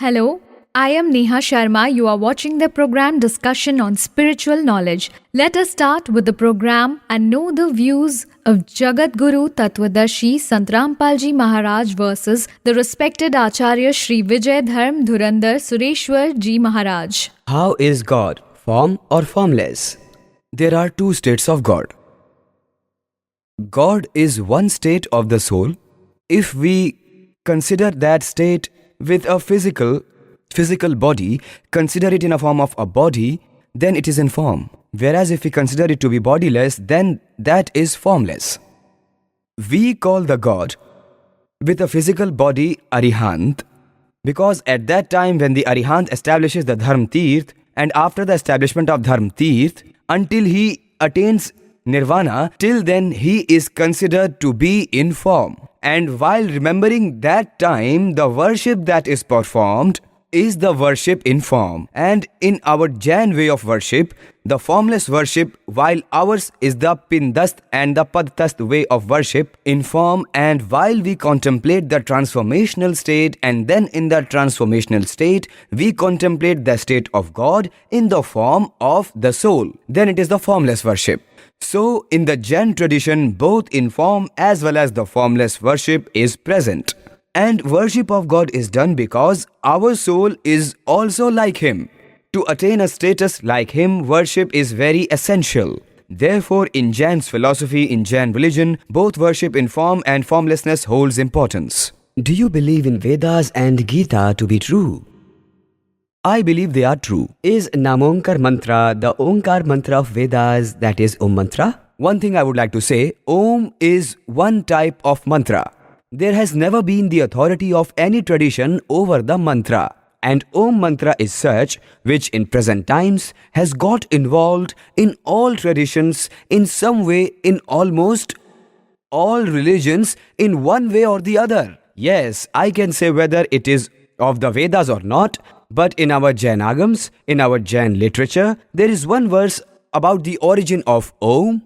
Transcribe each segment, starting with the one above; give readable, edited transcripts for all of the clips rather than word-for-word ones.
Hello, I am Neha Sharma. You are watching the program Discussion on Spiritual Knowledge. Let us start with the program and know the views of Jagat Guru Tattvadarshi Sant Rampal Ji Maharaj versus the respected Acharya Shri Vijay Dharm Dhurandhar Sureshwar Ji Maharaj. How is God, form or formless? There are two states of God. God is one state of the soul. If we consider that state with a physical body, consider it in a form of a body, then it is in form. Whereas if we consider it to be bodiless, then that is formless. We call the God with a physical body Arihant, because at that time when the Arihant establishes the Dharm Tirth, and after the establishment of Dharm Tirth, until he attains Nirvana, till then he is considered to be in form. And while remembering that time, the worship that is performed is the worship in form. And in our Jain way of worship, the formless worship, while ours is the Pindast and the Padtast way of worship in form, and while we contemplate the transformational state, and then in the transformational state, we contemplate the state of God in the form of the soul, then it is the formless worship. So, in the Jain tradition, both in form as well as the formless worship is present. And worship of God is done because our soul is also like Him. To attain a status like Him, worship is very essential. Therefore, in Jain's philosophy, in Jain religion, both worship in form and formlessness holds importance. Do you believe in Vedas and Gita to be true? I believe they are true. Is Namonkar mantra the Onkar mantra of Vedas, that is Om mantra? One thing I would like to say, Om is one type of mantra. There has never been the authority of any tradition over the mantra. And Om mantra is such which in present times has got involved in all traditions in some way, in almost all religions in one way or the other. Yes, I can say whether it is of the Vedas or not, but in our Jain Agams, in our Jain literature, there is one verse about the origin of Om.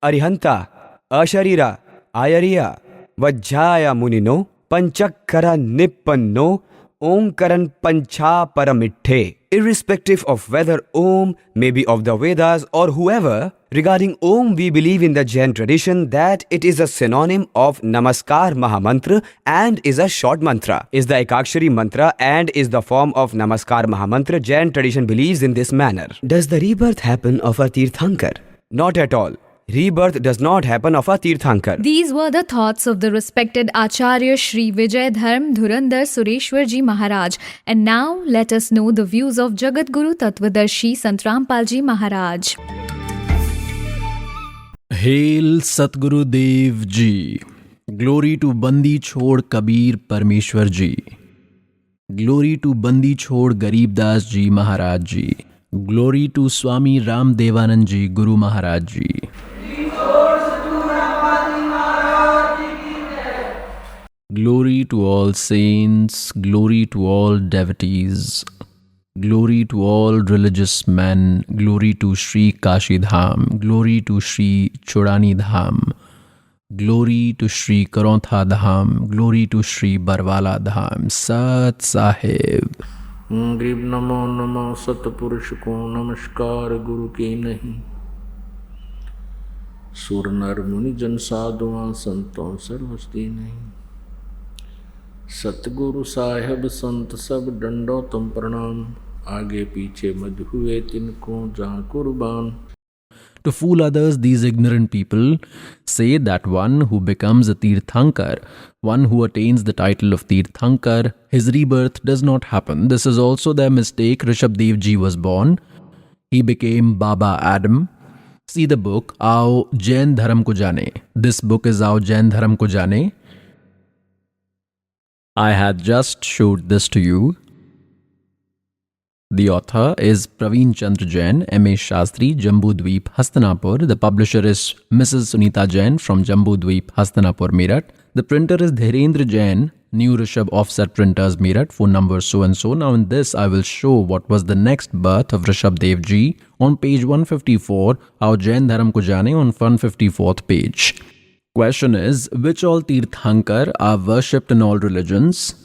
Arihanta, Asharira, Ayariya, Vajjaya Munino, Panchakkara Nippanno, Omkaran Pancha Paramitthe. Irrespective of whether Om may be of the Vedas or whoever, regarding Om we believe in the Jain tradition that it is a synonym of Namaskar Mahamantra and is a short mantra, is the Ekakshari mantra and is the form of Namaskar Mahamantra. Jain tradition believes in this manner. Does the rebirth happen of a Tirthankar? Not at all. Rebirth does not happen of a Tirthankar. These were the thoughts of the respected Acharya Shri Vijay Dharm Dhurandhar Sureshwar Ji Maharaj. And now let us know the views of Jagat Guru Tattvadarshi Sant Rampal Ji Maharaj. Hail Satguru Dev Ji. Glory to Bandi Chhod Kabir Parmeshwar Ji. Glory to Bandi Chhod Garib Das Ji Maharaj Ji. Glory to Swami Ram Devanand Ji Guru Maharaj Ji. Glory to all saints, glory to all devotees, glory to all religious men, glory to Sri Kashi Dham, glory to Sri Chodani Dham, glory to Sri Karontha Dham, glory to Sri Barwala Dham, Sat Sahib. गरीब नमो नमो सतपुरुष को नमस्कार गुरु के नहीं। सुर नर मुनि जन साधुआं संतों सर्वस्ती नहीं। सतगुरु साहेब संत सब डंडो तुम प्रणाम। आगे पीछे मध हुए तिनको जहाँ कुर्बान। To fool others, these ignorant people say that one who becomes a Tirthankar, one who attains the title of Tirthankar, his rebirth does not happen. This is also their mistake. Rishabh Dev Ji was born. He became Baba Adam. See the book, Aao Jain Dharam Ko Jane. This book is Aao Jain Dharam Ko Jane. I had just showed this to you. The author is Praveen Chandra Jain, M.A. Shastri, Jambudweep, Hastanapur. The publisher is Mrs. Sunita Jain from Jambudweep, Hastanapur, Meerut. The printer is Dhirendra Jain, New Rishabh Offset Printers, Meerut. Phone number so and so. Now in this, I will show what was the next birth of Rishabh Dev Ji on page 154, Aao Jain Dharam Ko Jane on 154th page. Question is, which all Tirthankar are worshipped in all religions?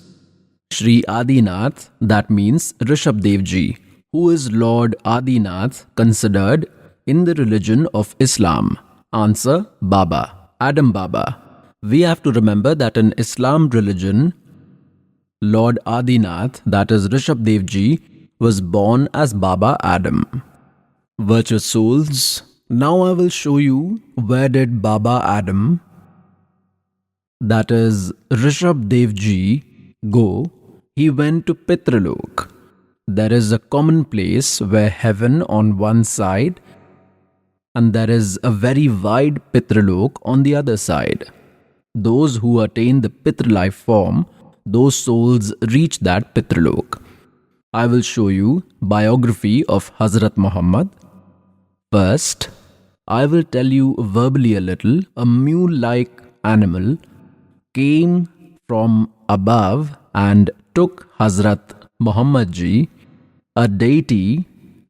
Shri Adinath, that means Rishabdev Ji. Who is Lord Adinath considered in the religion of Islam? Answer: Baba, Adam Baba. We have to remember that in Islam religion, Lord Adinath, that is Rishabdev Ji, was born as Baba Adam. Virtuous souls, now I will show you where did Baba Adam, that is Rishabdev Ji, go. He went to Pitralok. There is a common place where heaven on one side and there is a very wide Pitralok on the other side. Those who attain the Pitra life form, those souls reach that Pitralok. I will show you biography of Hazrat Muhammad. First, I will tell you verbally a little. A mule-like animal came from above and took Hazrat Muhammad Ji. A deity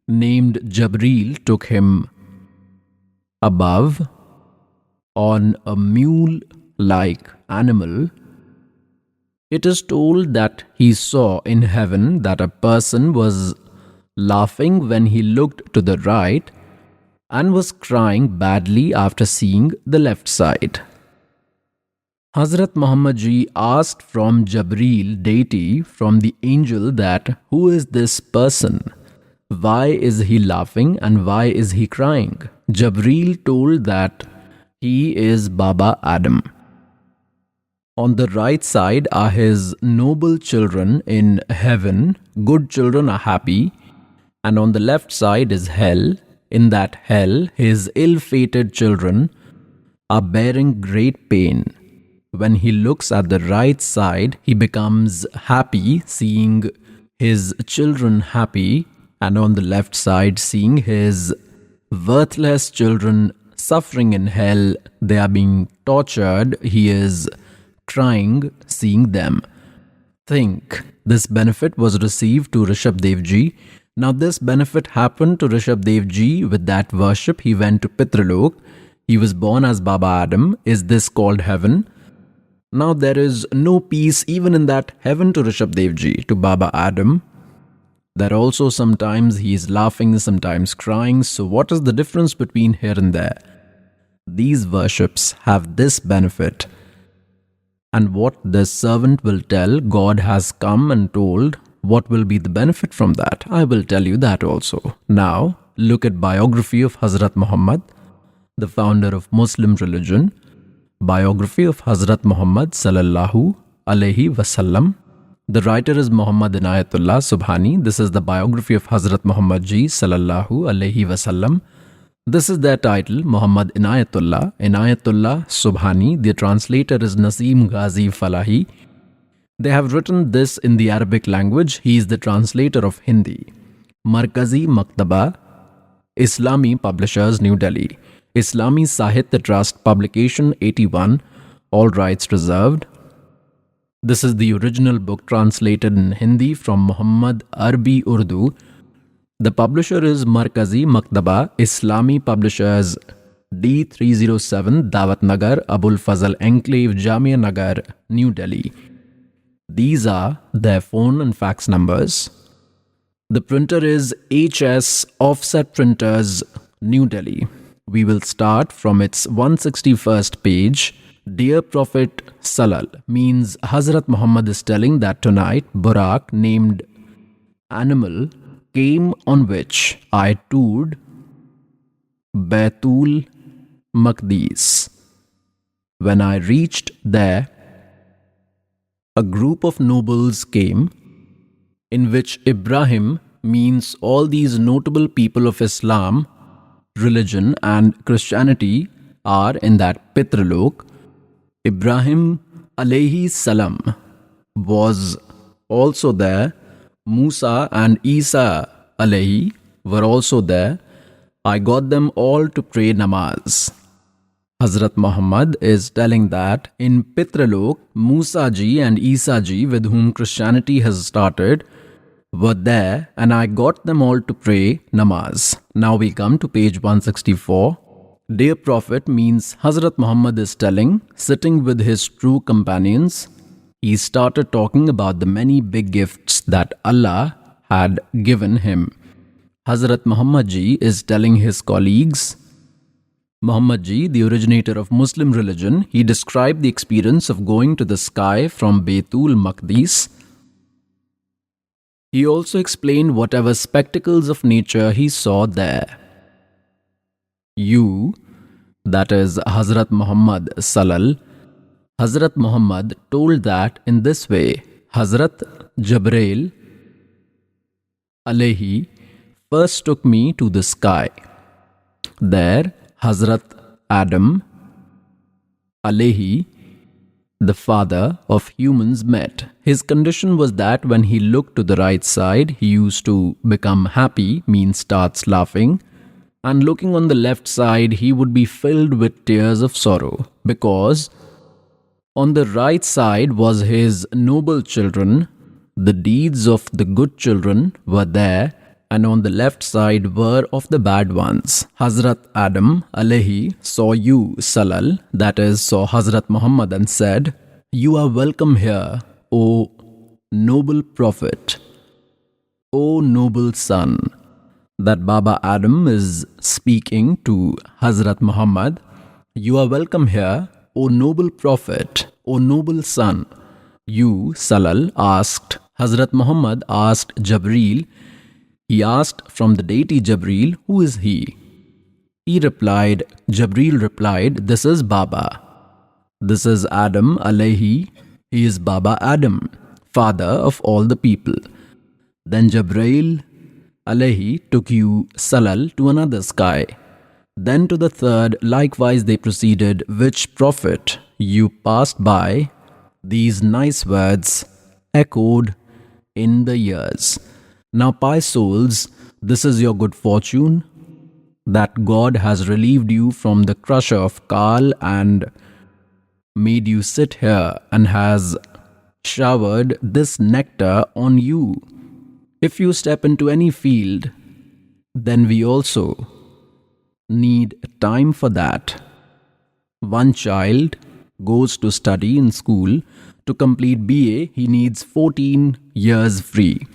named Jabril took him above on a mule-like animal. It is told that he saw in heaven that a person was laughing when he looked to the right and was crying badly after seeing the left side. Hazrat Muhammad Ji asked from Jabril deity, from the angel, that who is this person? Why is he laughing and why is he crying? Jabril told that he is Baba Adam. On the right side are his noble children in heaven. Good children are happy. And on the left side is hell. In that hell, his ill-fated children are bearing great pain. When he looks at the right side, he becomes happy seeing his children happy, and on the left side, seeing his worthless children suffering in hell, they are being tortured, he is crying seeing them. Think, this benefit was received to Rishabdev Ji. Now this benefit happened to Rishabdev Ji. With that worship, he went to Pitralok. He was born as Baba Adam. Is this called heaven? Now there is no peace even in that heaven to Rishabdev Ji, to Baba Adam. There also sometimes he is laughing, sometimes crying. So what is the difference between here and there? These worships have this benefit. And what this servant will tell, God has come and told, what will be the benefit from that? I will tell you that also. Now, look at biography of Hazrat Muhammad, the founder of Muslim religion. Biography of Hazrat Muhammad sallallahu alaihi wasallam. The writer is Muhammad Inayatullah Subhani. This is the biography of Hazrat Muhammad Ji sallallahu alaihi wasallam. This is their title, Muhammad Inayatullah. Inayatullah Subhani. The translator is Naseem Ghazi Falahi. They have written this in the Arabic language. He is the translator of Hindi. Markazi Maktaba, Islami Publishers, New Delhi. Islami Sahitya Trust, publication 81, all rights reserved. This is the original book translated in Hindi from Muhammad Arbi Urdu. The publisher is Markazi Maktaba, Islami Publishers, D307, Dawat Nagar, Abul Fazal Enclave, Jamia Nagar, New Delhi. These are their phone and fax numbers. The printer is HS Offset Printers, New Delhi. We will start from its 161st page. Dear Prophet Salal means Hazrat Muhammad is telling that tonight Burak, named animal, came on which I toured Baitul Maqdis. When I reached there, a group of nobles came, in which Ibrahim means all these notable people of Islam, religion and Christianity are in that Pitralok. Ibrahim alayhi salam was also there. Musa and Isa alayhi were also there. I got them all to pray namaz. Hazrat Muhammad is telling that in Pitralok, Musa ji and Isa ji, with whom Christianity has started, were there, and I got them all to pray namaz. Now we come to page 164. Dear Prophet means Hazrat Muhammad is telling, sitting with his true companions, he started talking about the many big gifts that Allah had given him. Hazrat Muhammad Ji is telling his colleagues, Muhammad Ji, the originator of Muslim religion, he described the experience of going to the sky from Baitul Maqdis. He also explained whatever spectacles of nature he saw there. You, that is Hazrat Muhammad Salal, Hazrat Muhammad told that in this way, Hazrat Jabrail alayhi first took me to the sky. There, Hazrat Adam alayhi, the father of humans, met. His condition was that when he looked to the right side, he used to become happy, means starts laughing, and looking on the left side, he would be filled with tears of sorrow, because on the right side was his noble children, the deeds of the good children were there, and on the left side were of the bad ones. Hazrat Adam alayhi saw you, Salal, that is, saw Hazrat Muhammad and said, "You are welcome here, O noble prophet, O noble son." That Baba Adam is speaking to Hazrat Muhammad. You are welcome here, O noble prophet, O noble son. You, Salal, asked, Hazrat Muhammad asked Jabreel, he asked from the deity Jabreel, who is he? Jabreel replied, this is Baba. This is Adam alayhi, he is Baba Adam, father of all the people. Then Jabreel alayhi took you, Salal, to another sky. Then to the third, likewise they proceeded, which prophet you passed by, these nice words echoed in the ears. Now, pious souls, this is your good fortune, that God has relieved you from the crusher of Kal and made you sit here and has showered this nectar on you. If you step into any field, then we also need time for that. One child goes to study in school. To complete BA, he needs 14 years free.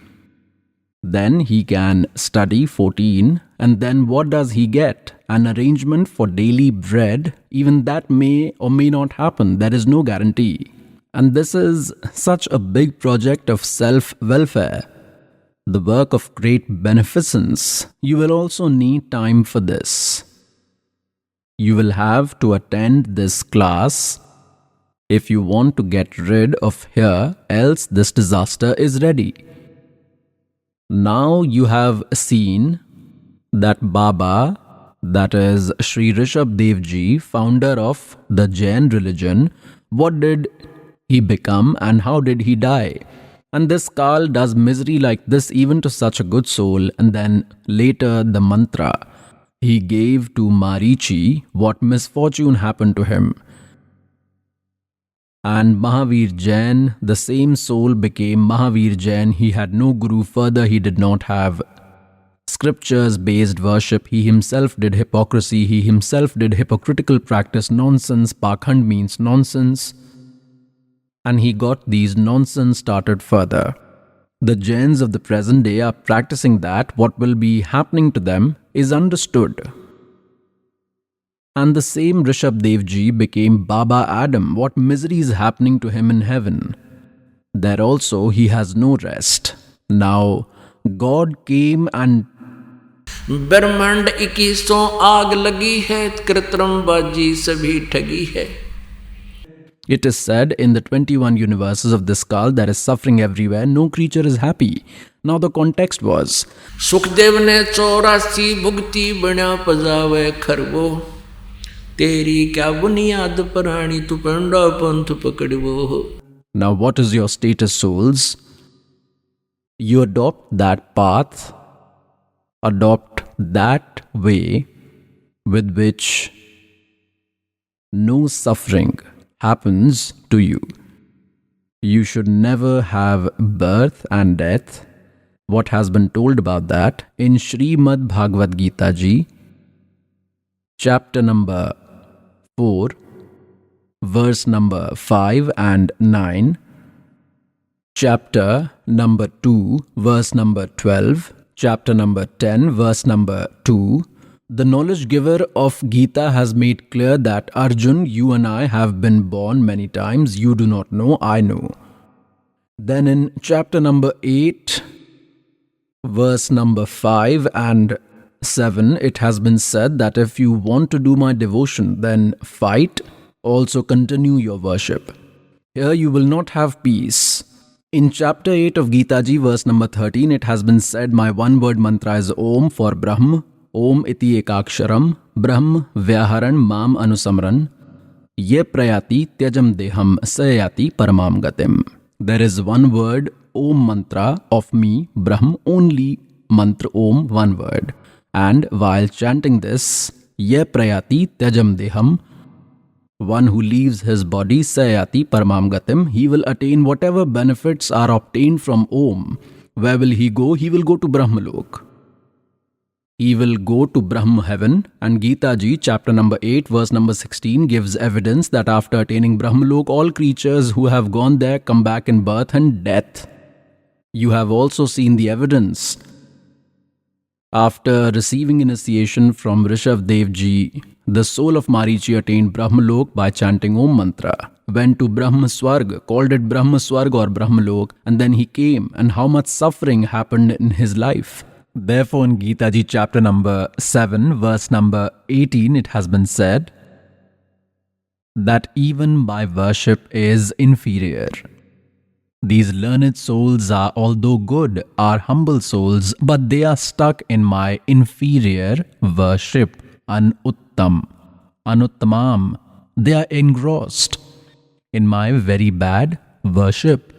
Then he can study 14, and then what does he get? An arrangement for daily bread. Even that may or may not happen. There is no guarantee. And this is such a big project of self-welfare, the work of great beneficence. You will also need time for this. You will have to attend this class if you want to get rid of here, else this disaster is ready. Now you have seen that Baba, that is Sri Rishabh Dev Ji, founder of the Jain religion, what did he become and how did he die? And this Kal does misery like this even to such a good soul. And then later the mantra he gave to Marichi, what misfortune happened to him. And Mahavir Jain, the same soul became Mahavir Jain. He had no guru. Further, he did not have scriptures-based worship. He himself did hypocrisy. He himself did hypocritical practice, nonsense. Pakhand means nonsense. And he got these nonsense started further. The Jains of the present day are practicing that. What will be happening to them is understood. And the same Rishabh Dev Ji became Baba Adam. What misery is happening to him in heaven? There also he has no rest. Now God came and ब्रह्मांड 2100 आग लगी है, कृत्रिम बाजी सभी ठगी है. It is said in the 21 universes of this Kal there is suffering everywhere, no creature is happy. Now the context was Sukhdev ने 84 भुगती बना पजावे खरबो, तेरी क्या बुनियाद प्राणी तू पंडा पंथ पकड़वो. Now what is your status, souls? You adopt that path, adopt that way with which no suffering happens to you. You should never have birth and death. What has been told about that in Srimad Bhagavad Gita Ji, chapter number 4, verse number 5 and 9. chapter number 2, verse number 12, chapter number 10, verse number 2, the knowledge giver of Gita has made clear that Arjun, you and I have been born many times. You do not know, I know. Then in chapter number 8, verse number 5 and 7, it has been said that if you want to do my devotion, then fight, also continue your worship. Here you will not have peace. In chapter 8 of Gita Ji, verse number 13, it has been said, my one-word mantra is Om for Brahm, Om iti ekaksharam, Brahm vyaharan mam anusamran, ye prayati tyajam deham sayati paramam gatim. There is one word, Om mantra of me, Brahm, only mantra Om, one word. And while chanting this, ye prayati tyajam deham, one who leaves his body, sayati paramam gatim, he will attain whatever benefits are obtained from Om. Where will he go? He will go to Brahmalok. He will go to Brahma heaven. And Gita Ji, chapter number 8, verse number 16, gives evidence that after attaining Brahmalok, all creatures who have gone there come back in birth and death. You have also seen the evidence. After receiving initiation from Rishabh Dev Ji, the soul of Marichi attained Brahmalok by chanting Om mantra, went to Brahma Swarg, called it Brahma Swarg or Brahmalok, and then he came, and how much suffering happened in his life. Therefore, in Gita Ji chapter number 7, verse number 18, it has been said that even my worship is inferior. These learned souls are, although good, are humble souls, but they are stuck in my inferior worship, anuttam, anuttamam. They are engrossed in my very bad worship.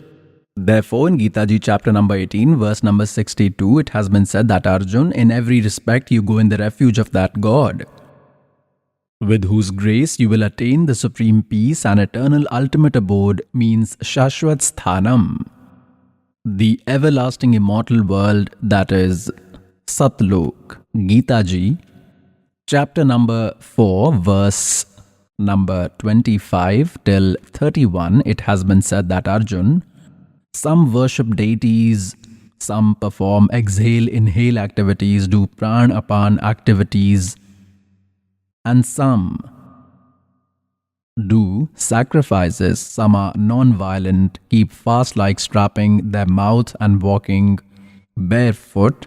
Therefore, in Gita Ji chapter number 18, verse number 62, it has been said that Arjun, in every respect you go in the refuge of that God, with whose grace you will attain the supreme peace and eternal ultimate abode, means Shashwat Sthanam, the everlasting immortal world, that is Satlok. Gita Ji, chapter number 4, verse number 25 till 31, it has been said that Arjun, some worship deities, some perform exhale-inhale activities, do pran-apan activities, and some do sacrifices. Some are non-violent, keep fast like strapping their mouth and walking barefoot.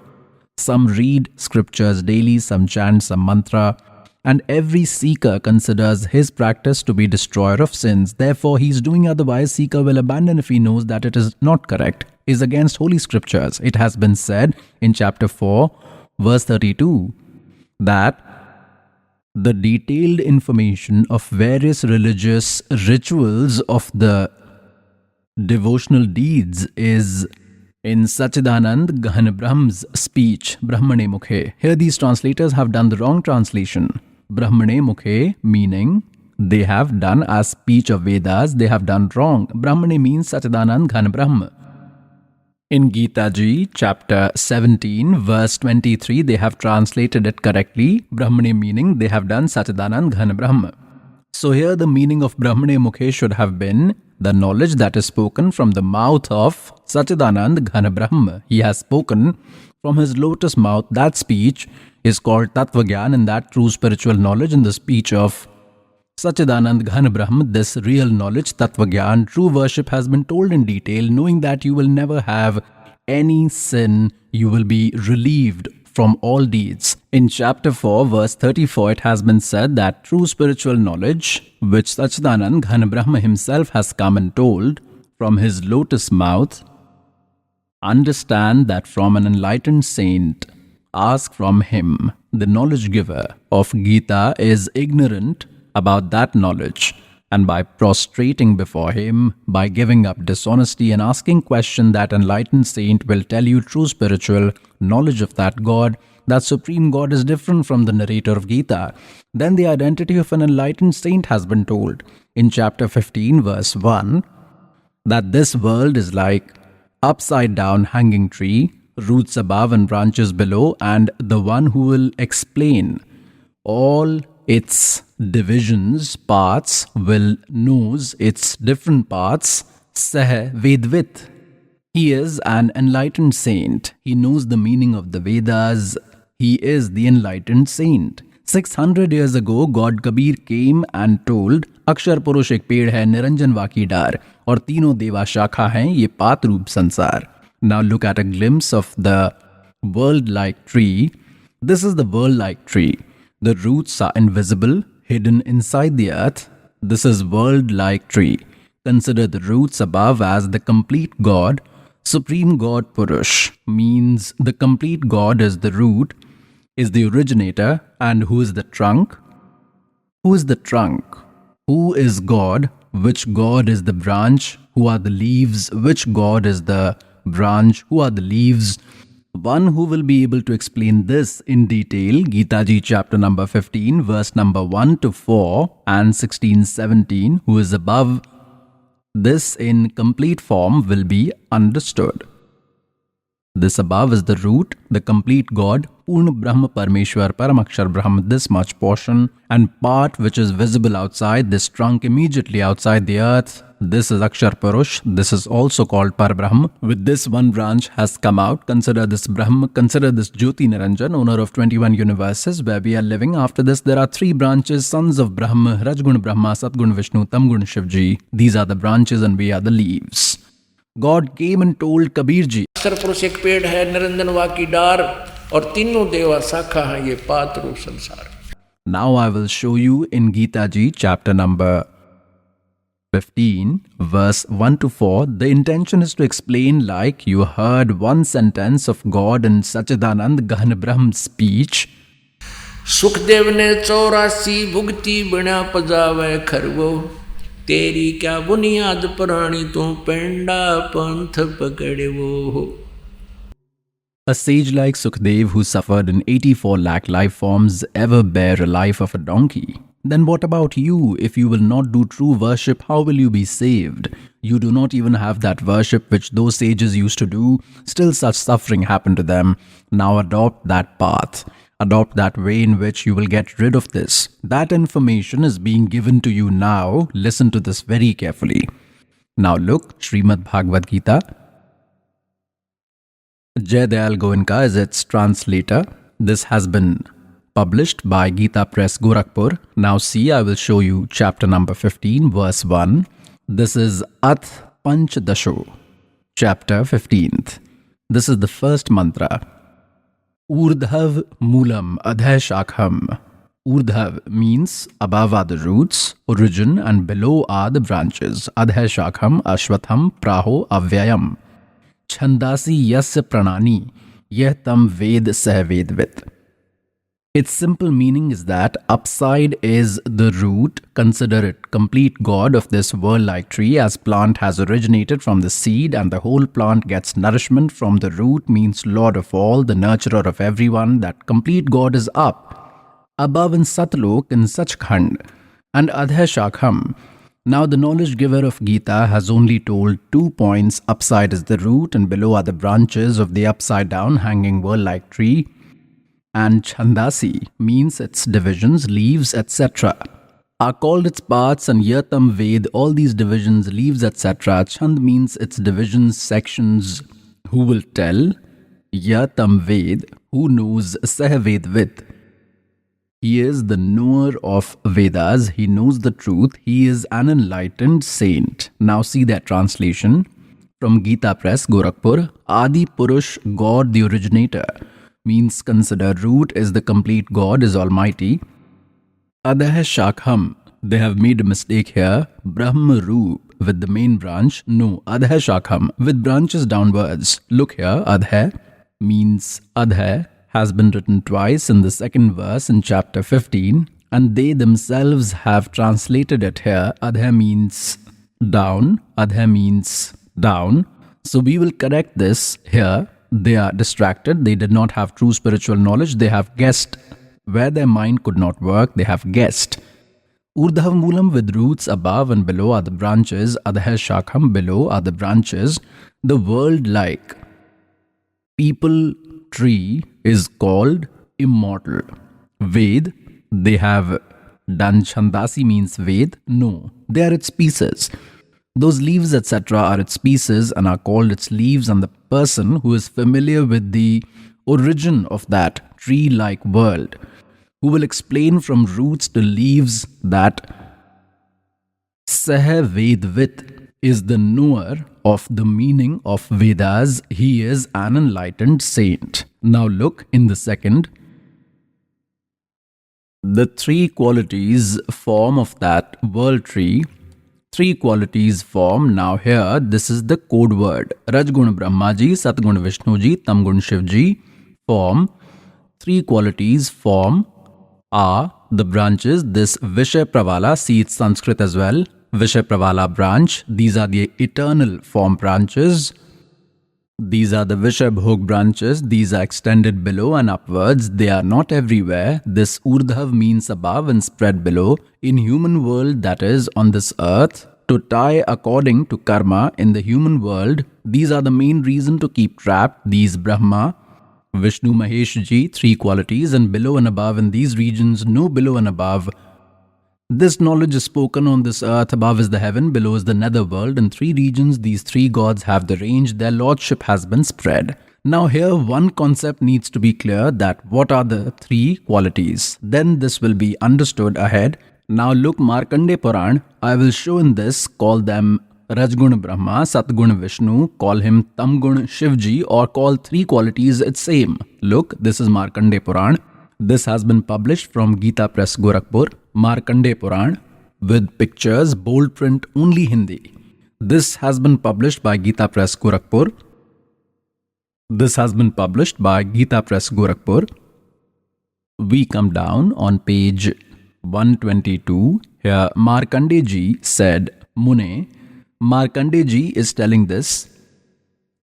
Some read scriptures daily, some chant some mantra, and every seeker considers his practice to be destroyer of sins. Therefore, he is doing otherwise. Seeker will abandon if he knows that it is not correct, is against holy scriptures. It has been said in chapter 4, verse 32, that the detailed information of various religious rituals of the devotional deeds is in Sachidanand Ghan Brahm's speech, Brahmane Mukhe. Here these translators have done the wrong translation. Brahmane Mukhe meaning they have done as speech of Vedas, they have done wrong. Brahmane means Sachidanand Ghan Brahm. In Gita Ji, chapter 17, verse 23, they have translated it correctly. Brahmane meaning they have done Sachidanand Ghan Brahm. So here the meaning of Brahmane Mukhe should have been the knowledge that is spoken from the mouth of Sachidanand Ghan Brahm. He has spoken from his lotus mouth. That speech is called Tattva Gyan, and that true spiritual knowledge in the speech of Sachidanand Ghan Brahm, this real knowledge, Tattva Gyan, true worship has been told in detail, knowing that you will never have any sin, you will be relieved from all deeds. In chapter 4, verse 34, it has been said that true spiritual knowledge, which Sachidanand Ghan Brahm himself has come and told from his lotus mouth, understand that from an enlightened saint, ask from him. The knowledge giver of Gita is ignorant about that knowledge, and by prostrating before him, by giving up dishonesty and asking question, that enlightened saint will tell you true spiritual knowledge of that God. That supreme God is different from the narrator of Gita. Then the identity of an enlightened saint has been told in chapter 15, verse 1, that this world is like upside down hanging tree, roots above and branches below, and the one who will explain all its divisions, parts, will knows its different parts, sah vedvit. He is an enlightened saint. He knows the meaning of the Vedas. He is the enlightened saint. 600 years ago, God Kabir came and told, अक्षर पुरुष एक पेड़ है निरंजन वाकी डार और तीनों देवा शाखा हैं ये पात रूप संसार. Now look at a glimpse of the world-like tree. This is the world-like tree. The roots are invisible, hidden inside the earth. This is world-like tree. Consider the roots above as the complete God. Supreme God Purush means the complete God is the root, is the originator, and who is the trunk? Who is the trunk? Who is God? Which God is the branch? Who are the leaves? Which God is the branch? Who are the leaves? One who will be able to explain this in detail, Gita Ji chapter number 15, verse number 1 to 4 and 16-17, who is above this in complete form will be understood. This above is the root, the complete God, Purna Brahma Parmeshwar Paramakshar Brahma, this much portion and part which is visible outside, this trunk immediately outside the earth. This is Akshar Purush, this is also called Parbrahm. With this one branch has come out. Consider this Brahma, consider this Jyoti Niranjan, owner of 21 universes where we are living. After this there are 3 branches, sons of Brahma, Rajgun Brahma, Satgun Vishnu, Tamgun Shivji. These are the branches and we are the leaves. God came and told Kabir Ji, अक्षर पुरुष एक पेड़ है निरंजन वाकी डार और तीनों देवा शाखा है ये पात रूप संसार. Now I will show you in Gita Ji chapter number 15 verse 1 to 4. The intention is to explain like you heard one sentence of God in Sachidanand Gahan Brahm speech. Sukhdev ने 84 भुगती बिना पजावे खरगो तेरी क्या बुनियाद पुरानी तू पेंडा पंथ पकड़े वो. A sage like Sukhdev who suffered in 84 lakh life forms ever bear a life of a donkey. Then what about you? If you will not do true worship, how will you be saved? You do not even have that worship which those sages used to do. Still such suffering happened to them. Now adopt that path. Adopt that way in which you will get rid of this. That information is being given to you now. Listen to this very carefully. Now look, Srimad Bhagavad Gita. Jai Dayal Goenka is its translator. This has been published by Gita Press Gorakhpur. Now see, I will show you chapter number 15, verse 1. This is Ath Panchadasho, chapter 15th. This is the first mantra. Urdhav Moolam Adhay Shakham. Urdhav means above are the roots, origin, and below are the branches. Adhay Shakham Ashwatham Praho Avyayam. Chandasi Yasya Pranani Yeh Tam Ved Sah Vedvit. Its simple meaning is that upside is the root. Consider it complete God of this world-like tree, as plant has originated from the seed and the whole plant gets nourishment from the root, means Lord of all, the nurturer of everyone. That complete God is up, above in Satlok, in Sachkhand, and Adhay Shakham. Now the knowledge giver of Gita has only told 2 points. Upside is the root and below are the branches of the upside down hanging world-like tree. And Chandasi means its divisions, leaves, etc. are called its parts, and Yatam Ved, all these divisions, leaves, etc. Chand means its divisions, sections. Who will tell? Yatam Ved, who knows Sah Vedvit. He is the knower of Vedas. He knows the truth. He is an enlightened saint. Now see that translation from Gita Press, Gorakhpur. Adi Purush, God the originator, means consider root is the complete God, is almighty. Adhay Shakham, they have made a mistake here. Brahma Roop with the main branch. No, Adhay Shakham with branches downwards. Look here, Adhay means Adhay has been written twice in the second verse in chapter 15, and they themselves have translated it here. Adhay means down, Adhay means down. So we will correct this here. They are distracted. They did not have true spiritual knowledge. They have guessed where their mind could not work. They have guessed. Urdhav Moolam with roots above and below are the branches. Adhay Shakham, below are the branches. The world-like people tree is called immortal. Ved, they have done Chandasi means Ved. No, they are its pieces. Those leaves, etc., are its pieces and are called its leaves, and the person who is familiar with the origin of that tree-like world, who will explain from roots to leaves that Sah Vedvit is the knower of the meaning of Vedas. He is an enlightened saint. Now look in the second. The three qualities form of that world tree. Three qualities form. Now here, this is the code word. Rajgun Brahmaji, Satgun Vishnuji, Tamgun Shivji form. Three qualities form are the branches. This Vishay Pravala, see it's Sanskrit as well. Vishay Pravala branch. These are the eternal form branches. These are the Vishay Bhog branches. These are extended below and upwards. They are not everywhere. This Urdhav means above and spread below. In human world, that is on this earth, to tie according to karma in the human world, these are the main reason to keep trapped. These Brahma, Vishnu, Mahesh Ji, three qualities, and below and above in these regions, no below and above. This knowledge is spoken on this earth. Above is the heaven, below is the nether world. In three regions, these three gods have the range. Their lordship has been spread. Now here, one concept needs to be clear, that what are the three qualities. Then this will be understood ahead. Now look, Markandeya Puran, I will show in this, call them Rajgun Brahma, Satgun Vishnu, call him Tamgun Shivji, or call three qualities it's same. Look, this is Markandeya Puran. This has been published from Gita Press, Gorakhpur. Markandeya Puran with pictures, bold print, only Hindi. This has been published by Gita Press, Gorakhpur. This has been published by Gita Press, Gorakhpur. We come down on page 122. Here Markandeya Ji said, Mune. Markandeya Ji is telling this.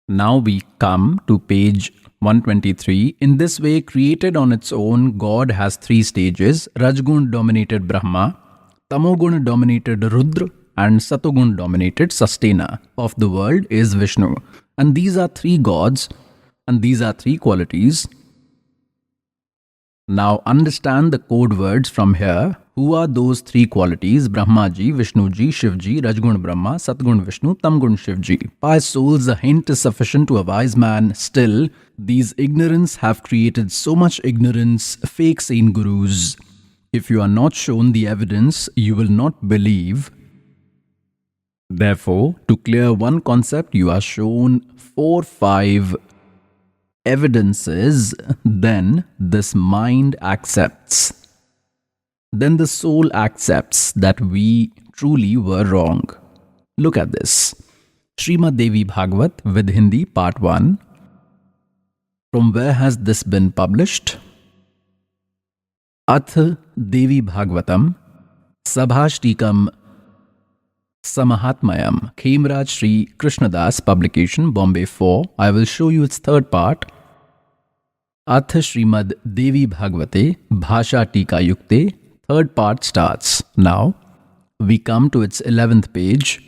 Now we come to page 123. In this way, created on its own, God has three stages. Rajgun dominated Brahma, Tamogun dominated Rudra, and Satogun dominated sustainer of the world is Vishnu. And these are three gods, and these are three qualities. Now understand the code words from here. Who are those three qualities? Brahmaji, Vishnuji, Shivji, Rajgun Brahma, Satgun Vishnu, Tamgun Shivji. By souls, a hint is sufficient to a wise man. Still, these ignorance have created so much ignorance, fake saint gurus. If you are not shown the evidence, you will not believe. Therefore, to clear one concept, you are shown 4-5 evidences, then this mind accepts. Then the soul accepts that we truly were wrong. Look at this. Srimad Devi Bhagavat with Hindi part 1. From where has this been published? Ath Devi Bhagavatam Sabhashtikam Samahatmayam, Khemraj Sri Krishnadas publication, Bombay 4. I will show you its third part. Ath Srimad Devi Bhagavate Bhasha Tika Yukte. Third part starts. Now we come to its 11th page.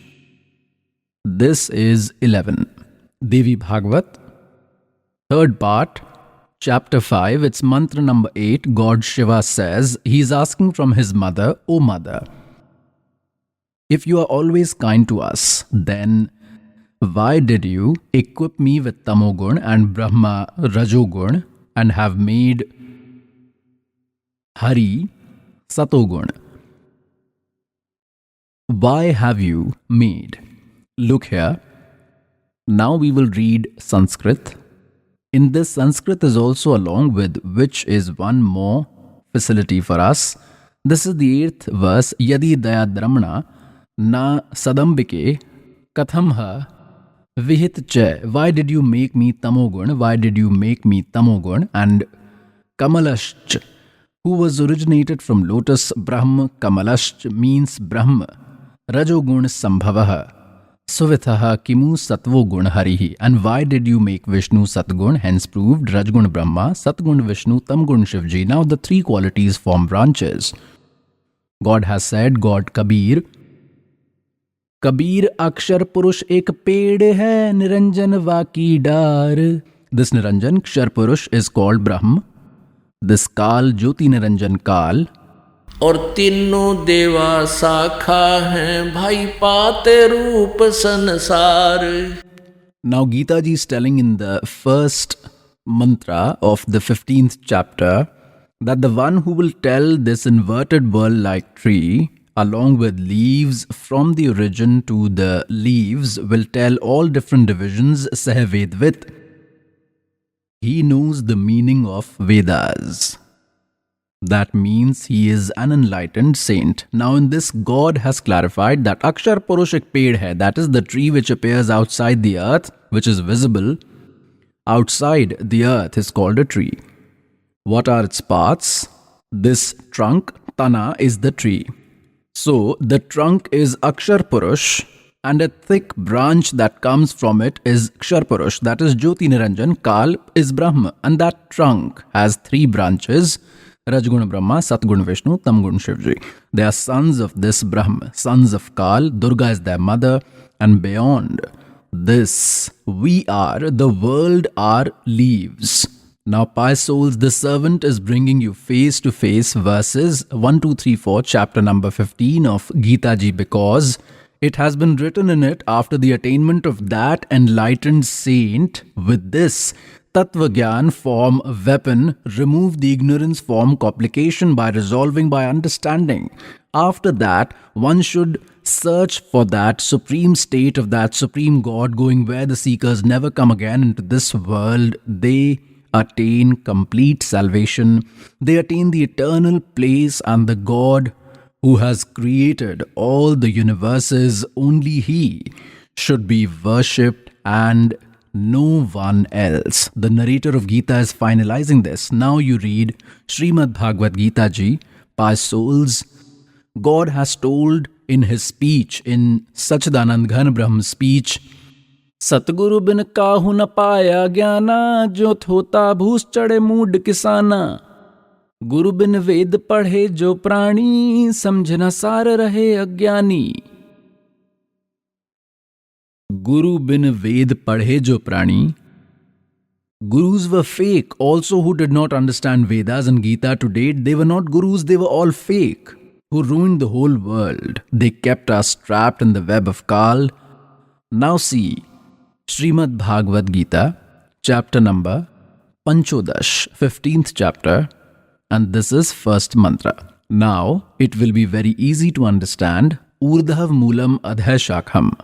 This is 11. Devi Bhagavat. Third part, chapter 5. It's mantra number 8. God Shiva says, he is asking from his mother, O mother, if you are always kind to us, then why did you equip me with Tamogun and Brahma Rajogun and have made Hari Satogun? Why have you made? Look here. Now we will read Sanskrit. In this, Sanskrit is also along with which is one more facility for us. This is the 8th verse. Yadi daya dramana na sadambike kathamha vihit che. Why did you make me tamogun? Why did you make me tamogun? And Kamalashch, who was originated from lotus. Brahm Kamalashch means Brahm. Rajogun Sambhavaha. Suvithaha Kimu Satvo Gun Harihi. And why did you make Vishnu Satgun? Hence proved Rajgun Brahma, Satgun Vishnu, Tamgun Shivji. Now the three qualities form branches. God has said, God Kabir. Kabir Akshar Purush ek ped hai, Niranjan Vaki Dar. This Niranjan, Kshar Purush, is called Brahm. This Kal, Jyoti Niranjan Kal, और तीनों देवा शाखा हैं भाई पाते रूप संसार. Now Gita ji is telling in the first mantra of the 15th chapter that the one who will tell this inverted world like tree along with leaves from the origin to the leaves will tell all different divisions Sahavedvit. He knows the meaning of Vedas. That means he is an enlightened saint. Now in this, God has clarified that Akshar Purush ek ped hai, that is the tree which appears outside the earth, which is visible outside the earth, is called a tree. What are its parts? This trunk, Tana, is the tree. So the trunk is Akshar Purush, and a thick branch that comes from it is Kshar Purush, that is Jyoti Niranjan. Kal is Brahma, and that trunk has three branches: Rajguna Brahma, Satguna Vishnu, Tamguna Shivji. They are sons of this Brahma, sons of Kal. Durga is their mother, and beyond this, we are, the world are leaves. Now, pious souls, the servant is bringing you face to face verses 1, 2, 3, 4, chapter number 15 of Gita Ji, because it has been written in it after the attainment of that enlightened saint. With this Tattva Gyan form weapon, remove the ignorance form complication by resolving by understanding. After that, one should search for that supreme state of that supreme God, going where the seekers never come again into this world. They attain complete salvation. They attain the eternal place, and the God who has created all the universes, only He should be worshipped and no one else. The narrator of Gita is finalizing this. Now you read Srimad Bhagavad Gita Ji. Pious souls, God has told in His speech, in Sachidanand Ghan Brahm speech, Satguru bin kahu na paya gyana, jo thota bhus chade mood kisana. Guru bin ved padhe jo prani, samjhna sar rahe agyani. Guru bin ved padhe jo prani. Gurus were fake. Also, who did not understand Vedas and Gita to date, they were not gurus, they were all fake, who ruined the whole world. They kept us trapped in the web of Kal. Now see, Srimad Bhagavad Gita, chapter number Panchodash, 15th chapter, and this is first mantra. Now, it will be very easy to understand. Urdhav Moolam Adhay Shakham.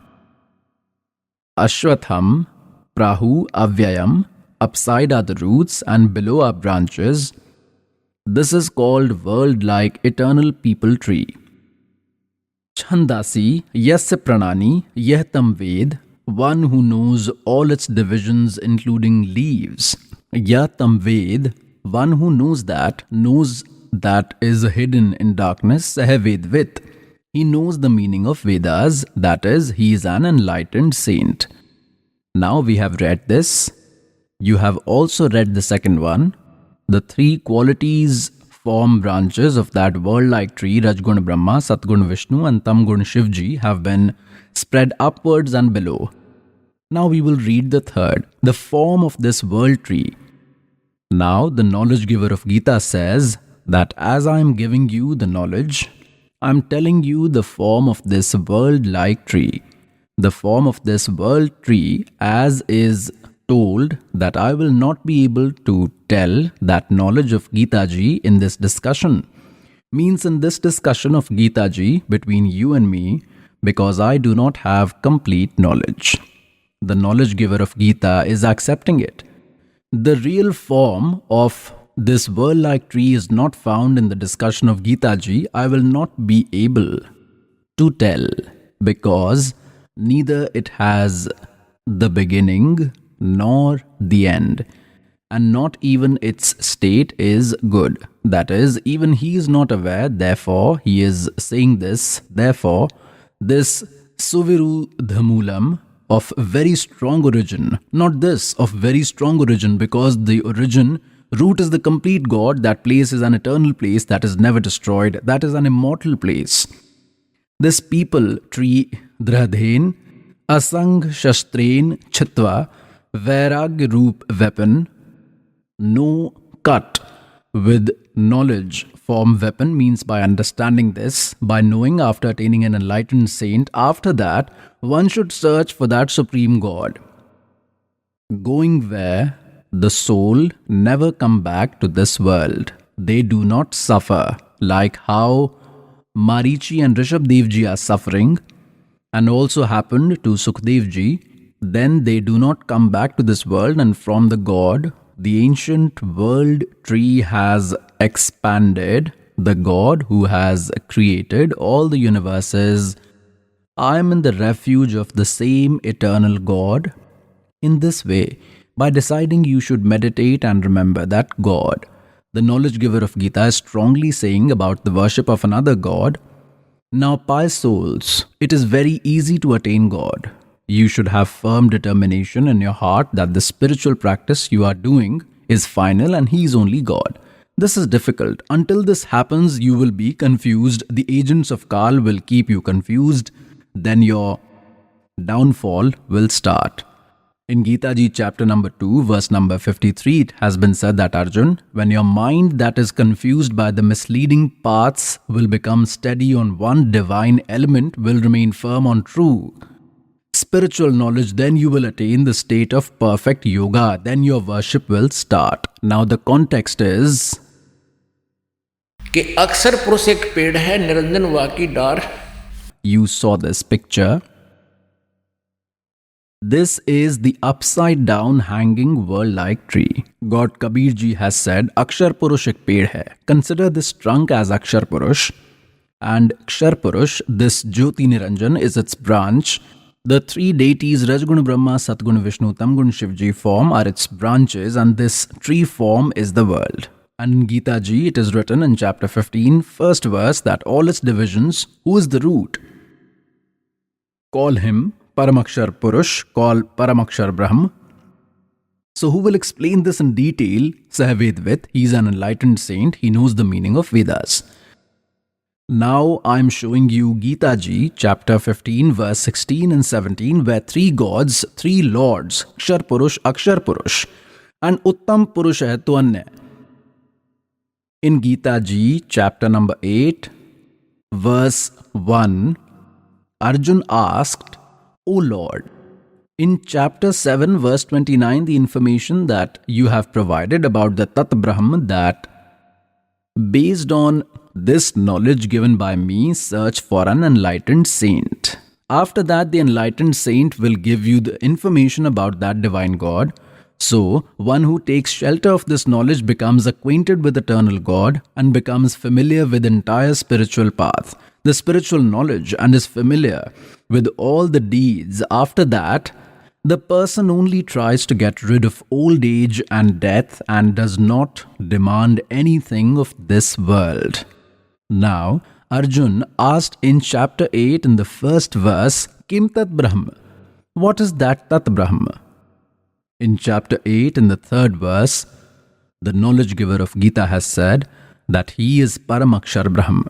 Ashwatham, Prahu, Avyayam, upside are the roots and below are branches. This is called world-like eternal people tree. Chandasi, Yasya Pranani, Yahtam Ved, one who knows all its divisions including leaves. Yahtam Ved, one who knows that is hidden in darkness. Sahavedvit. He knows the meaning of Vedas, that is, he is an enlightened saint. Now we have read this. You have also read the second one. The three qualities form branches of that world-like tree. Rajguna Brahma, Satguna Vishnu and Tamguna Shivji have been spread upwards and below. Now we will read the third, the form of this world tree. Now the knowledge giver of Gita says that as I am giving you the knowledge, I am telling you the form of this world-like tree. The form of this world tree, as is told, that I will not be able to tell that knowledge of Gita Ji in this discussion. Means in this discussion of Gita Ji between you and me, because I do not have complete knowledge. The knowledge giver of Gita is accepting it. The real form of this world-like tree is not found in the discussion of Gita Ji. I will not be able to tell, because neither it has the beginning nor the end, and not even its state is good. That is, even he is not aware, therefore he is saying this. Therefore, this Suvirudhamulam of very strong origin, not this, of very strong origin, because the origin, root is the complete God. That place is an eternal place that is never destroyed. That is an immortal place. This people tree, Dradhen, Asang Shastrain Chitva, Vairagya Roop weapon, no cut, with knowledge form weapon means by understanding this, by knowing after attaining an enlightened saint, after that one should search for that supreme God, going where the soul never come back to this world. They do not suffer like how Marichi and Rishabdev ji are suffering, and also happened to Sukhdev ji. Then they do not come back to this world, and from the God, the ancient world tree has expanded. The God who has created all the universes. I am in the refuge of the same eternal God. In this way, by deciding you should meditate and remember that God, the knowledge giver of Gita, is strongly saying about the worship of another God. Now, pious souls, it is very easy to attain God. You should have firm determination in your heart that the spiritual practice you are doing is final and He is only God. This is difficult. Until this happens, you will be confused. The agents of Kal will keep you confused. Then your downfall will start. In Gita Ji chapter number 2, verse number 53, it has been said that Arjun, when your mind that is confused by the misleading paths will become steady on one divine element, will remain firm on true spiritual knowledge, then you will attain the state of perfect yoga. Then your worship will start. Now the context is कि अक्षर पुरुष एक पेड़ है, निरंजन वाकी डार. You saw this picture. This is the upside down hanging world-like tree. God Kabir ji has said, Akshar Purush ek ped hai. Consider this trunk as Akshar Purush. And Akshar Purush, this Jyoti Niranjan, is its branch. The three deities Rajgun Brahma, Satgun Vishnu, Tamgun Shivji form are its branches, and this tree form is the world. And in Gita Ji, it is written in chapter 15, first verse, that all its divisions, who is the root? Call him Paramakshar Purush, call Paramakshar Brahm. So who will explain this in detail? Sahavedvit, he is an enlightened saint, he knows the meaning of Vedas. Now I am showing you Gita Ji, chapter 15, verse 16 and 17, where three gods, three lords, Akshar Purush, and Uttam Purush hai to anya. In Gita Ji, chapter number 8, verse 1, Arjun asked, O Lord, in chapter 7, verse 29, the information that you have provided about the Tat Brahm, that based on this knowledge given by me, search for an enlightened saint. After that, the enlightened saint will give you the information about that divine God. So, one who takes shelter of this knowledge becomes acquainted with eternal God and becomes familiar with the entire spiritual path, the spiritual knowledge, and is familiar with all the deeds. After that, the person only tries to get rid of old age and death and does not demand anything of this world. Now, Arjun asked in chapter 8 in the first verse, Kim Tat Brahm? What is that Tat Brahm? In chapter 8 in the third verse, the knowledge giver of Gita has said that he is Paramakshar Brahm.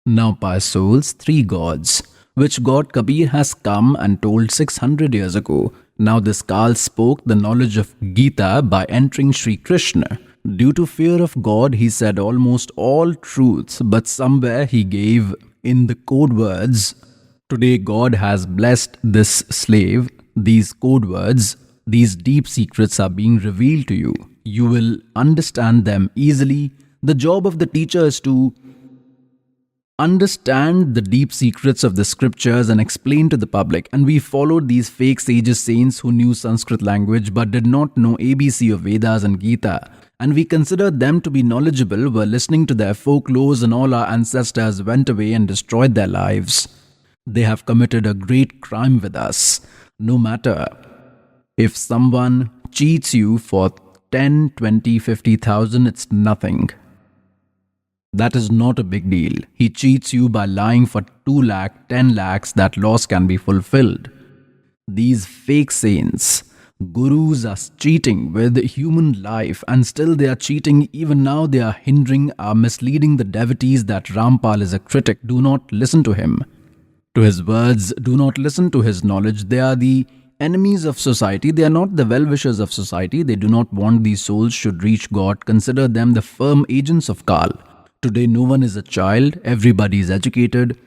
Now, pious souls, three gods, which God Kabir has come and told 600 years ago. Now this Kal spoke the knowledge of Gita by entering Sri Krishna. Due to fear of God, he said almost all truths, but somewhere he gave in the code words. Today God has blessed this slave. These code words, these deep secrets are being revealed to you. You will understand them easily. The job of the teacher is to understand the deep secrets of the scriptures and explain to the public. And we followed these fake sages, saints who knew Sanskrit language but did not know ABC of Vedas and Gita. And we considered them to be knowledgeable, were listening to their folklores, and all our ancestors went away and destroyed their lives. They have committed a great crime with us. No matter if someone cheats you for 10, 20, 50,000, it's nothing. That is not a big deal. He cheats you by lying for 2 lakh, 10 lakhs, that loss can be fulfilled. These fake saints, gurus are cheating with human life, and still they are cheating. Even now they are misleading the devotees that Rampal is a critic. Do not listen to him, to his words. Do not listen to his knowledge. They are the enemies of society. They are not the well-wishers of society. They do not want these souls should reach God. Consider them the firm agents of Kal. Today no one is a child. Everybody is educated.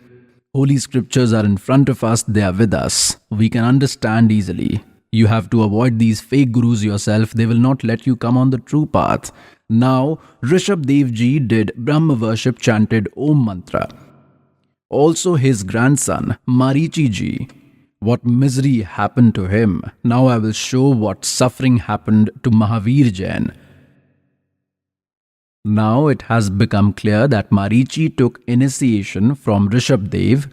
Holy scriptures are in front of us. They are with us. We can understand easily. You have to avoid these fake gurus yourself. They will not let you come on the true path. Now, Rishabh Dev Ji did Brahma worship, chanted Om Mantra. Also his grandson, Marichi Ji. What misery happened to him. Now I will show what suffering happened to Mahavir Jain. Now it has become clear that Marichi took initiation from Rishabh Dev,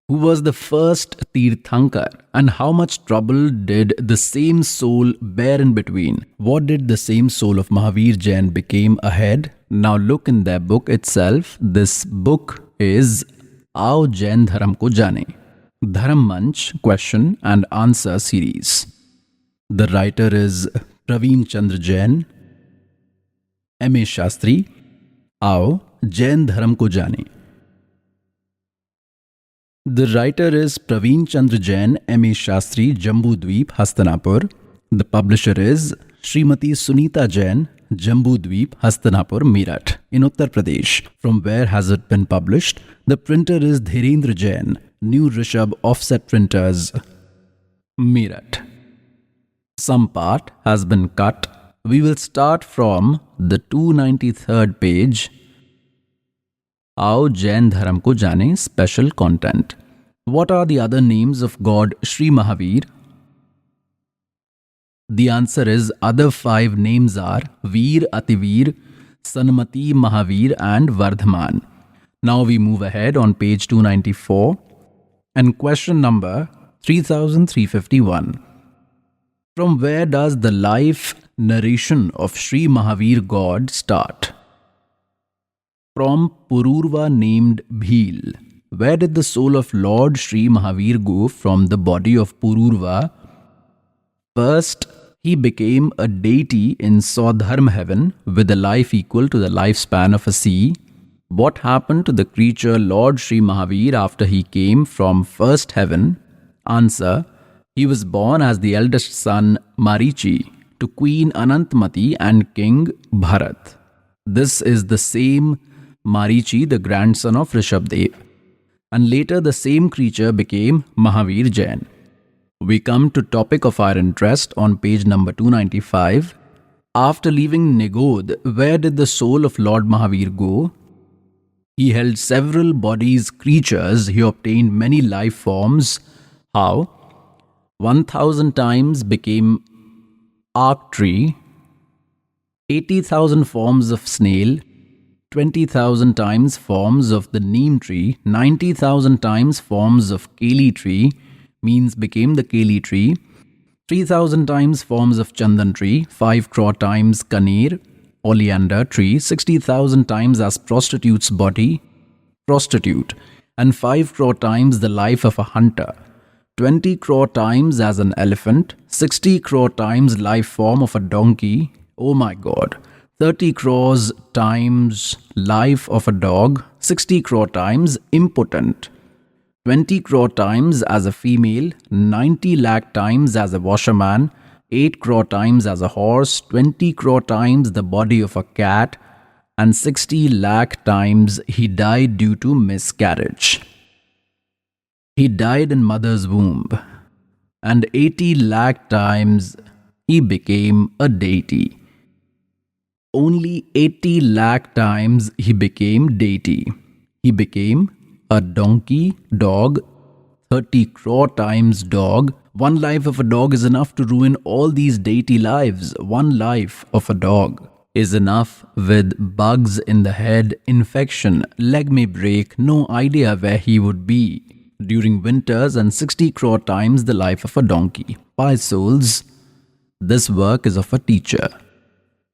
who was the first Tirthankar, and how much trouble did the same soul bear in between. What did the same soul of Mahavir Jain became ahead? Now look in their book itself. This book is Aao Jain Dharam Ko Jane, Dharam Manch question and answer series. The writer is Praveen Chandra Jain, M.A. Shastri. Aao Jain Dharam Ko Jane. The writer is Praveen Chandra Jain, M.A. Shastri, Jambu Dweep, Hastanapur. The publisher is Srimati Sunita Jain, Jambu Dweep, Hastanapur, Meerut, in Uttar Pradesh. From where has it been published? The printer is Dhirendra Jain, New Rishabh Offset Printers, Meerut. Some part has been cut. We will start from the 293rd page. Aao Jain Dharam Ko Jane, special content. What are the other names of God Sri Mahavir? The answer is other 5 names are Veer, Ativir, Sanmati, Mahavir and Vardhaman. Now we move ahead on page 294 and question number 3351. From where does the life narration of Sri Mahavir God start? From Pururva named Bhil. Where did the soul of Lord Sri Mahavir go from the body of Pururva? First, he became a deity in Saudharma heaven with a life equal to the lifespan of a sea. What happened to the creature Lord Sri Mahavir after he came from first heaven? Answer, he was born as the eldest son Marichi to Queen Anantmati and King Bharat. This is the same Marichi, the grandson of Rishabh Dev. And later the same creature became Mahavir Jain. We come to topic of our interest on page number 295. After leaving Nigod, where did the soul of Lord Mahavir go? He held several bodies, creatures. He obtained many life forms. How? 1,000 times became arc tree, 80,000 forms of snail, 20,000 times forms of the neem tree, 90,000 times forms of keli tree, means became the keli tree, 3,000 times forms of chandan tree, 5 crore times kaneer, oleander tree, 60,000 times as prostitute's body, prostitute, and 5 crore times the life of a hunter, 20 crore times as an elephant, 60 crore times life form of a donkey, oh my god, 30 crores times life of a dog, 60 crore times impotent, 20 crore times as a female, 90 lakh times as a washerman, 8 crore times as a horse, 20 crore times the body of a cat, and 60 lakh times he died due to miscarriage. He died in mother's womb, and 80 lakh times he became a deity. Only 80 lakh times he became deity. He became a donkey, dog, 30 crore times dog. One life of a dog is enough to ruin all these deity lives. One life of a dog is enough with bugs in the head, infection, leg may break, no idea where he would be during winters, and 60 crore times the life of a donkey. By souls, this work is of a teacher.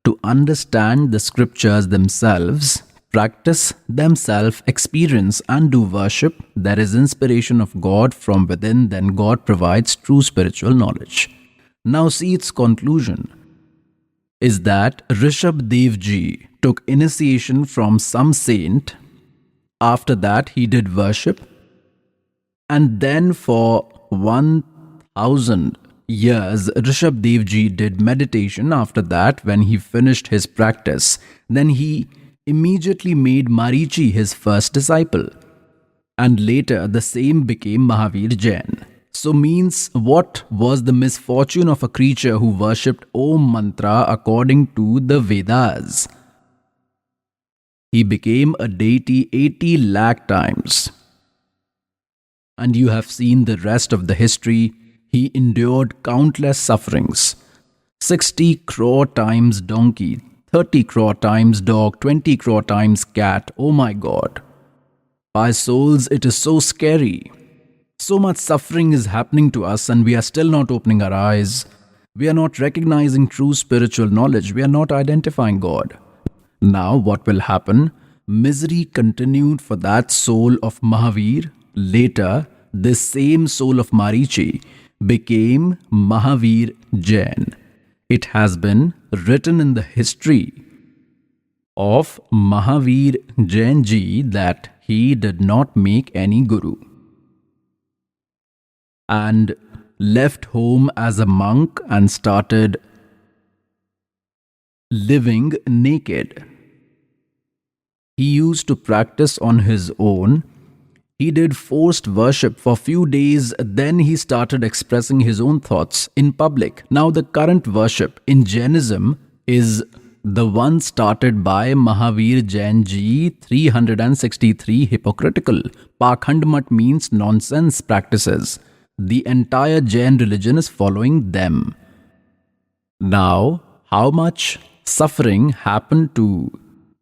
To understand the scriptures themselves, practice themselves, experience and do worship, there is inspiration of God from within, then God provides true spiritual knowledge. Now see its conclusion is that Rishabh Dev Ji took initiation from some saint. After that he did worship, and then for 1,000 1,000 years, Rishabh Dev Ji did meditation. After that, when he finished his practice, then he immediately made Marichi his first disciple. And later, the same became Mahavir Jain. So means, what was the misfortune of a creature who worshipped Om Mantra according to the Vedas? He became a deity 80 lakh times. And you have seen the rest of the history. He endured countless sufferings. 60 crore times donkey, 30 crore times dog, 20 crore times cat. Oh my God. By souls, it is so scary. So much suffering is happening to us and we are still not opening our eyes. We are not recognizing true spiritual knowledge. We are not identifying God. Now what will happen? Misery continued for that soul of Mahavir. Later, this same soul of Marichi became Mahavir Jain. It has been written in the history of Mahavir Jain Ji that he did not make any guru and left home as a monk and started living naked. He used to practice on his own. He did forced worship for few days, then he started expressing his own thoughts in public. Now the current worship in Jainism is the one started by Mahavir Jain Ji, 363 hypocritical. Pakhandmat means nonsense practices. The entire Jain religion is following them. Now, how much suffering happened to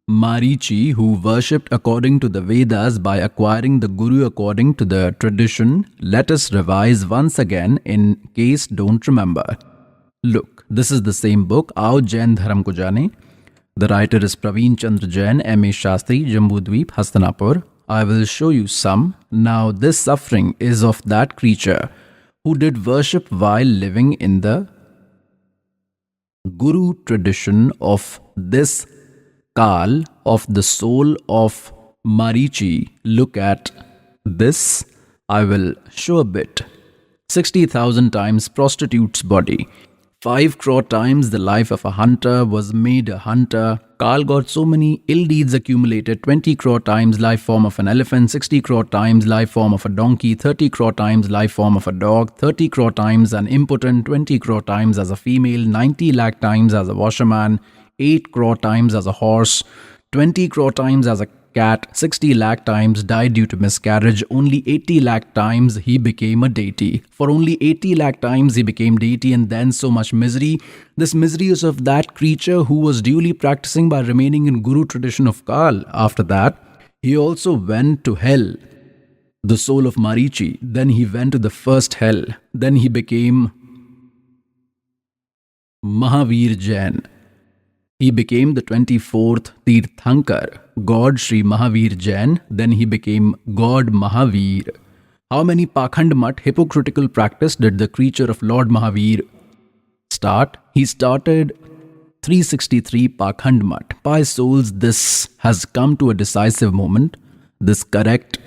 Marichi, who worshipped according to the Vedas by acquiring the Guru according to the tradition? Let us revise once again in case don't remember. Look, this is the same book, Aao Jain Dharam Ko Jane. The writer is Praveen Chandra Jain, M.A. Shastri, Jambudweep, Hastinapur. I will show you some. Now this suffering is of that creature who did worship while living in the Guru tradition of this Kal of the soul of Marichi. Look at this. I will show a bit. 60,000 times prostitute's body. 5 crore times the life of a hunter was made a hunter. Kal got so many ill deeds accumulated. 20 crore times life form of an elephant, 60 crore times life form of a donkey, 30 crore times life form of a dog, 30 crore times an impotent, 20 crore times as a female, 90 lakh times as a washerman, 8 crore times as a horse, 20 crore times as a cat, 60 lakh times died due to miscarriage, only 80 lakh times he became a deity. For only 80 lakh times he became deity, and then so much misery. This misery is of that creature who was duly practicing by remaining in Guru tradition of Kal. After that, he also went to hell, the soul of Marichi. Then he went to the first hell. Then he became Mahavir Jain. He became the 24th Tirthankar, God Sri Mahavir Jain. Then he became God Mahavir. How many Pakhandmat, hypocritical practice did the creature of Lord Mahavir start? He started 363 Pakhandmat. By souls, this has come to a decisive moment. This correct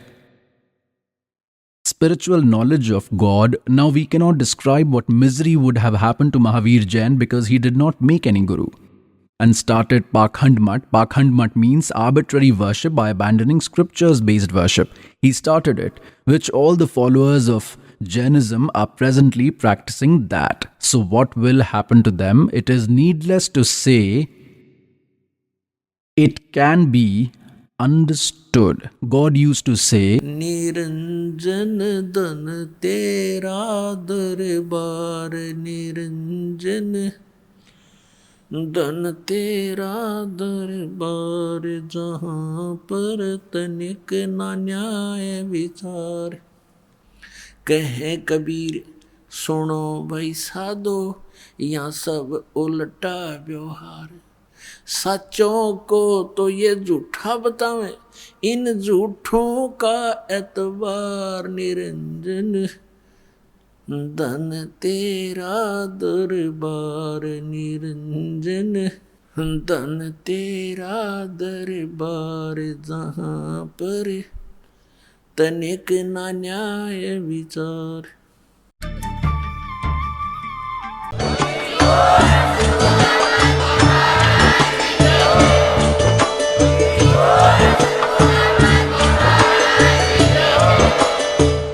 spiritual knowledge of God. Now we cannot describe what misery would have happened to Mahavir Jain because he did not make any guru and started Pakhandmat. Pakhandmat means arbitrary worship by abandoning scriptures-based worship. He started it, which all the followers of Jainism are presently practicing that. So what will happen to them? It is needless to say, it can be understood. God used to say, Niranjan dan tera darbar niranjan धन तेरा दरबार जहाँ पर तनिक ना न्याय विचार कहे कबीर सुनो भाई साधो यहाँ सब उल्टा व्यवहार सच्चों को तो ये झूठा बतावें इन झूठों का एतबार निरंजन धन तेरा दरबार निरंजन धन तेरा दरबार जहाँ पर तनिक ना न्याय विचार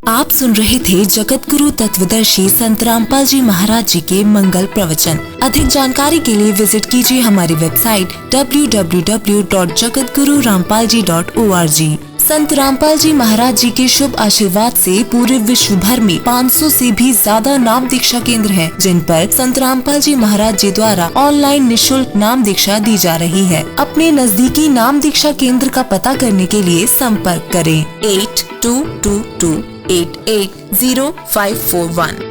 आप सुन रहे थे जगत गुरु तत्वदर्शी संत रामपाल जी महाराज जी के मंगल प्रवचन। अधिक जानकारी के लिए विजिट कीजिए हमारी वेबसाइट www.jagatgururampalji.org। संत रामपाल जी महाराज जी के शुभ आशीर्वाद से पूरे विश्व भर में 500 से भी ज्यादा नाम दीक्षा केंद्र हैं, जिन पर संत रामपाल जी महाराज जी द्वारा ऑनलाइन निशुल्क नाम दीक्षा दी जा रही है। अपने नजदीकी नाम दीक्षा केंद्र का पता करने के लिए संपर्क करें 8222880541।